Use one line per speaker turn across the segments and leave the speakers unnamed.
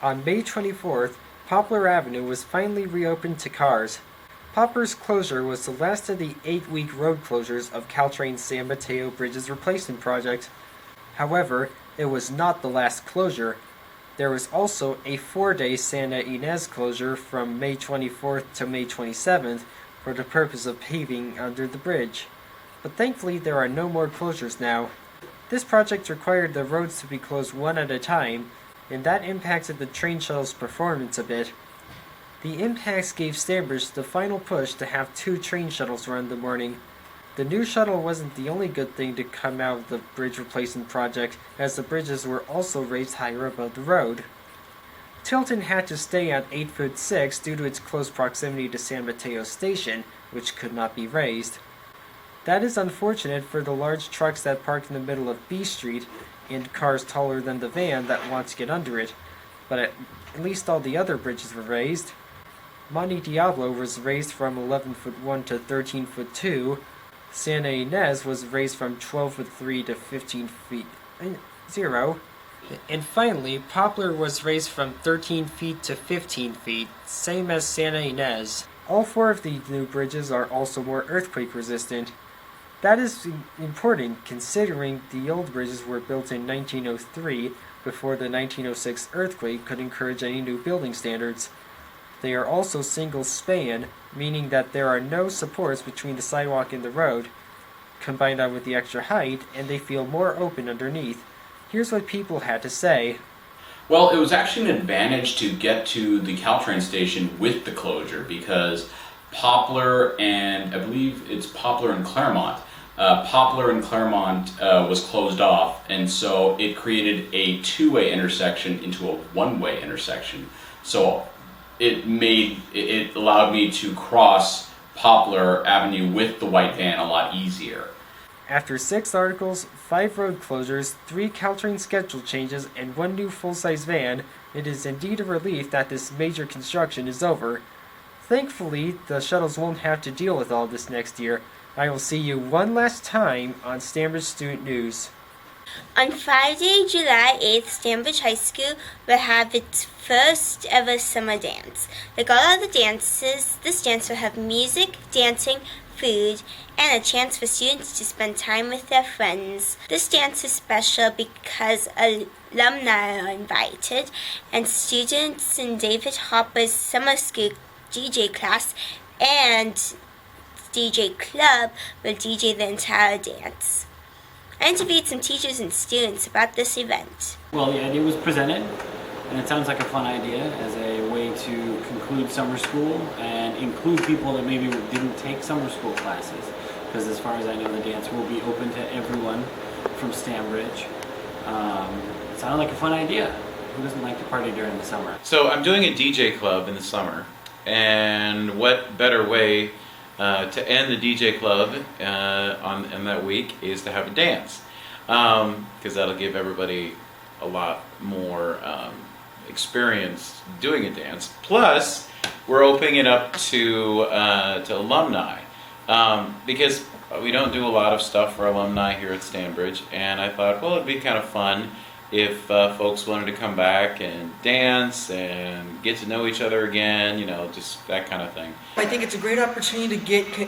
On May 24th, Poplar Avenue was finally reopened to cars. Poplar's closure was the last of the 8-week road closures of Caltrain's San Mateo Bridges replacement project. However, it was not the last closure. There was also a 4-day Santa Ynez closure from May 24th to May 27th for the purpose of paving under the bridge. But thankfully there are no more closures now. This project required the roads to be closed one at a time, and that impacted the train shuttle's performance a bit. The impacts gave Stanbridge the final push to have 2 train shuttles run in the morning. The new shuttle wasn't the only good thing to come out of the bridge replacement project, as the bridges were also raised higher above the road. Tilton had to stay at 8'6" due to its close proximity to San Mateo Station, which could not be raised. That is unfortunate for the large trucks that park in the middle of B Street, and cars taller than the van that want to get under it, but at least all the other bridges were raised. Monte Diablo was raised from 11'1" to 13'2", Santa Ynez was raised from 12'3" to 15'0", and finally Poplar was raised from 13 feet to 15 feet, same as Santa Ynez. All 4 of the new bridges are also more earthquake resistant. That is important considering the old bridges were built in 1903 before the 1906 earthquake could encourage any new building standards. They are also single span, meaning that there are no supports between the sidewalk and the road. Combine that with the extra height, and they feel more open underneath. Here's what people had to say.
Well, it was actually an advantage to get to the Caltrain station with the closure because Poplar and, I believe it's Poplar and Claremont. Poplar and Claremont was closed off, and so it created a 2-way intersection into a 1-way intersection. So it allowed me to cross Poplar Avenue with the white van a lot easier.
After 6 articles, 5 road closures, 3 Caltrain schedule changes, and 1 new full-size van, it is indeed a relief that this major construction is over. Thankfully, the shuttles won't have to deal with all this next year. I will see you one last time on Stanbridge Student News.
On Friday, July 8th, Stanbridge High School will have its first ever summer dance. Like all other dances, this dance will have music, dancing, food, and a chance for students to spend time with their friends. This dance is special because alumni are invited, and students in David Hopper's summer school DJ class and DJ club will DJ the entire dance. I interviewed some teachers and students about this event.
Well, the idea was presented, and it sounds like a fun idea as a way to conclude summer school and include people that maybe didn't take summer school classes. Because as far as I know, the dance will be open to everyone from Stanbridge. It sounded like a fun idea. Who doesn't like to party during the summer?
So I'm doing a DJ club in the summer, and what better way to end the DJ club on that week is to have a dance, because that'll give everybody a lot more experience doing a dance. Plus, we're opening it up to alumni, because we don't do a lot of stuff for alumni here at Stanbridge, and I thought, well, it'd be kind of fun if folks wanted to come back and dance and get to know each other again, just that kind of thing.
I think it's a great opportunity to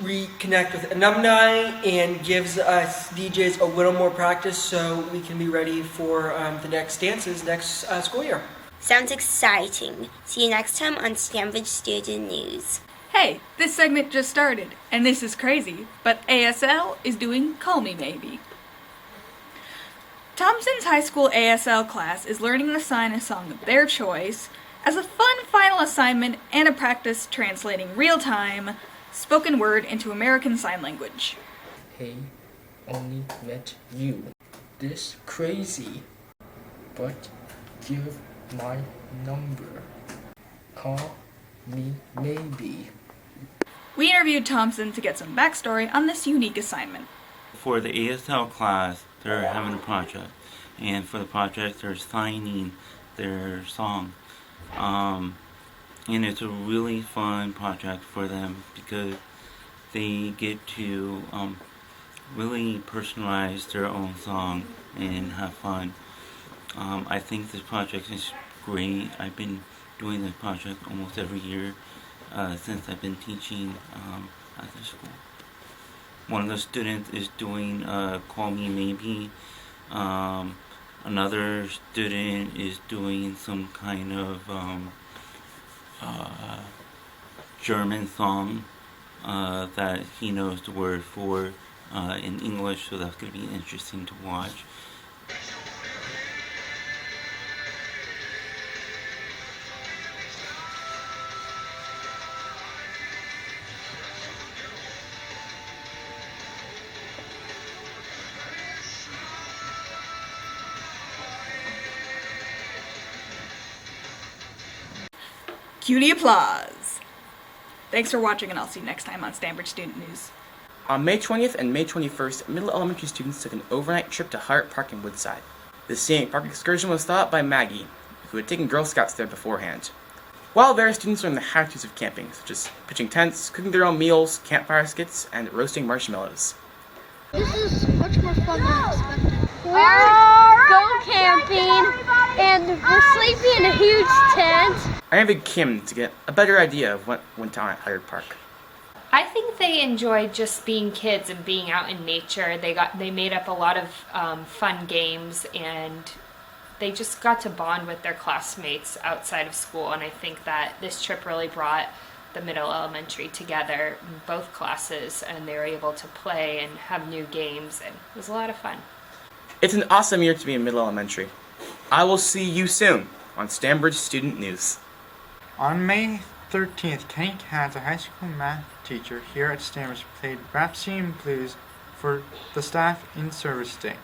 reconnect with alumni and gives us DJs a little more practice so we can be ready for the next dances next school year.
Sounds exciting. See you next time on Stanbridge Student News.
Hey, this segment just started, and this is crazy, but ASL is doing Call Me Maybe. Thompson's high school ASL class is learning to assign a song of their choice as a fun final assignment and a practice translating real-time spoken word into American Sign Language.
Hey, only met you. This crazy, but give my number. Call me maybe.
We interviewed Thompson to get some backstory on this unique assignment.
For the ASL class, they're having a project, and for the project they're signing their song, and it's a really fun project for them because they get to really personalize their own song and have fun. I think this project is great. I've been doing this project almost every year since I've been teaching at the school. One of the students is doing Call Me Maybe. Another student is doing some kind of German song that he knows the word for in English, so that's going to be interesting to watch.
Cutie applause. Thanks for watching, and I'll see you next time on Stanbridge Student News.
On May 20th and May 21st, middle elementary students took an overnight trip to Huddart Park in Woodside. The scenic park excursion was thought by Maggie, who had taken Girl Scouts there beforehand. While there, students learned the how-tos of camping, such as pitching tents, cooking their own meals, campfire skits, and roasting marshmallows.
This is much more fun than I expected. We're going camping, and we're sleeping in a huge tent.
I invited Kim to get a better idea of what went on at Huddart Park.
I think they enjoyed just being kids and being out in nature. They made up a lot of fun games, and they just got to bond with their classmates outside of school. And I think that this trip really brought the middle elementary together, both classes, and they were able to play and have new games, and it was a lot of fun.
It's an awesome year to be in middle elementary. I will see you soon on Stanbridge Student News.
On May 13th, Kenny Katz, a high school math teacher here at Stanbridge, played Rhapsody and Blues for the staff in service day.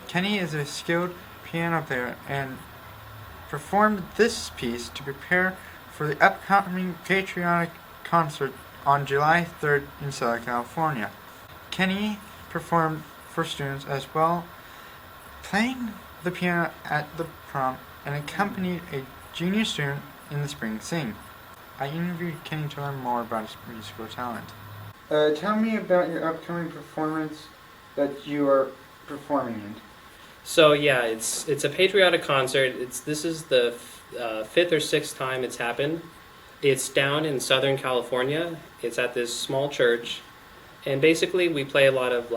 Kenny is a skilled piano player and performed this piece to prepare for the upcoming patriotic concert on July 3rd in Southern California. Kenny performed for students as well, playing the piano at the prom and accompanied a junior student in the spring sing. I interviewed Kenny to learn more about his musical talent. Tell me about your upcoming performance that you are performing in.
So yeah, it's a patriotic concert. This is the fifth or sixth time it's happened. It's down in Southern California. It's at this small church, and basically we play a lot of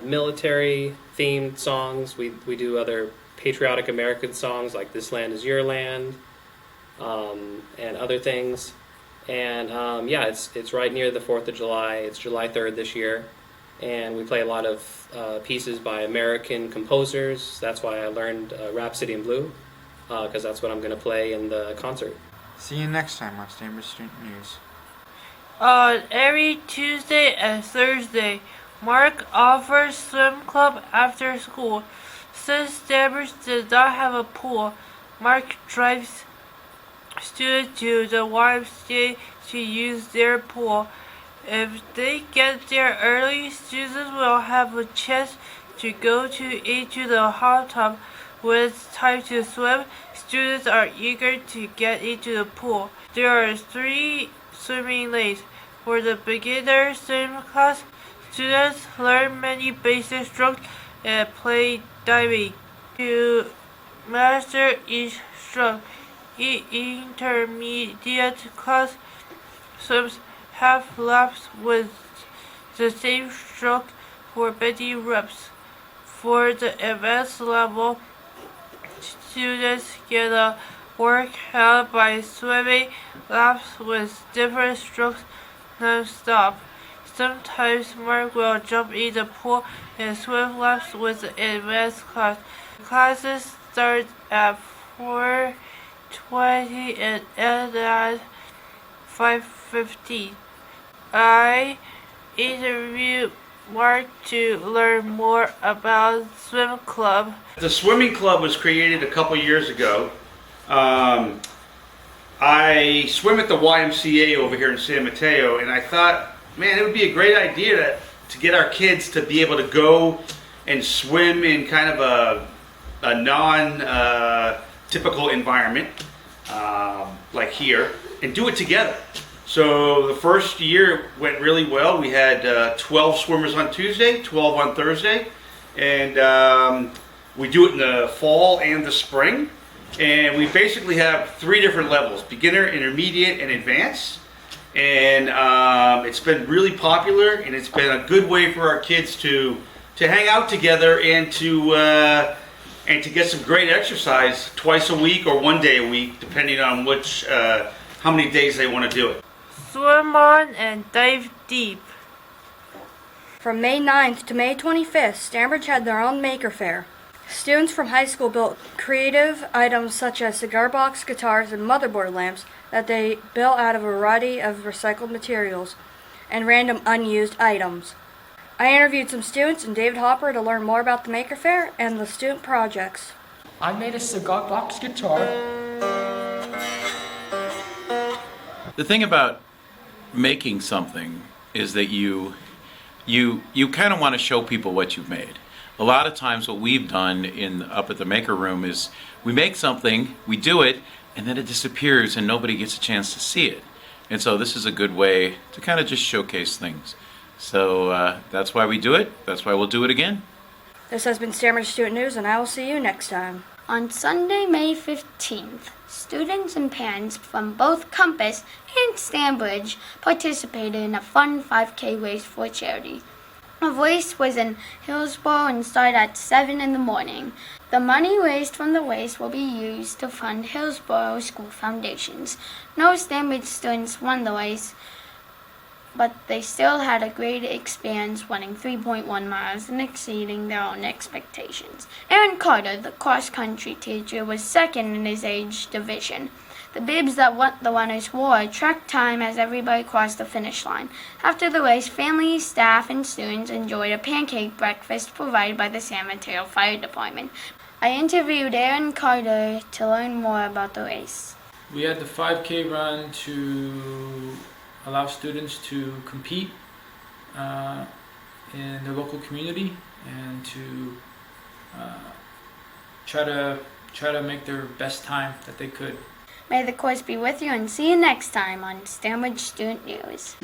military themed songs. We do other patriotic American songs like "This Land Is Your Land," and other things. And yeah, it's right near the 4th of July. It's July 3rd this year, and we play a lot of pieces by American composers. That's why I learned Rhapsody in Blue, because that's what I'm going to play in the concert.
See you next time on Stanbridge Student News.
Every Tuesday and Thursday, Mark offers swim club after school. Since Stanbridge does not have a pool, Mark drives students to the YMCA to use their pool. If they get there early, students will have a chance to go into the hot tub when it's time to swim. Students are eager to get into the pool. There are 3 swimming lanes. For the beginner swim class, students learn many basic strokes and play diving. To master each stroke, each intermediate class swims half laps with the same stroke for many reps. For the advanced level, students get a workout by swimming laps with different strokes non-stop. Sometimes Mark will jump in the pool and swim laps with the advanced class. Classes start at 4:20 and end at 5:15. I interviewed Mark to learn more about swim club.
The swimming club was created a couple years ago. I swim at the YMCA over here in San Mateo, and I thought, man, it would be a great idea to get our kids to be able to go and swim in kind of a non-typical environment like here, and do it together. So the first year went really well. We had 12 swimmers on Tuesday, 12 on Thursday, and we do it in the fall and the spring. And we basically have 3 different levels: beginner, intermediate, and advanced. And it's been really popular, and it's been a good way for our kids to hang out together and to get some great exercise twice a week or 1 day a week, depending on how many days they want to do it.
Swim on and dive deep.
From May 9th to May 25th, Stanbridge had their own Maker Faire. Students from high school built creative items such as cigar box, guitars, and motherboard lamps that they built out of a variety of recycled materials and random unused items. I interviewed some students and David Hopper to learn more about the Maker Faire and the student projects.
I made a cigar box guitar.
The thing about making something is that you kind of want to show people what you've made. A lot of times what we've done up at the Maker Room is we make something, we do it, and then it disappears and nobody gets a chance to see it. And so this is a good way to kind of just showcase things. So that's why we do it. That's why we'll do it again.
This has been Stanbridge Student News, and I will see you next time.
On Sunday, May 15th, students and parents from both Compass and Stanbridge participated in a fun 5K race for charity. The race was in Hillsborough and started at 7 in the morning. The money raised from the race will be used to fund Hillsborough School Foundations. No Stanbridge students won the race, but they still had a great experience running 3.1 miles and exceeding their own expectations. Aaron Carter, the cross-country teacher, was second in his age division. The bibs that the runners wore tracked time as everybody crossed the finish line. After the race, families, staff, and students enjoyed a pancake breakfast provided by the San Mateo Fire Department. I interviewed Aaron Carter to learn more about the race.
We had the 5K run to allow students to compete in their local community and to try to make their best time that they could.
May the course be with you, and see you next time on Stanbridge Student News.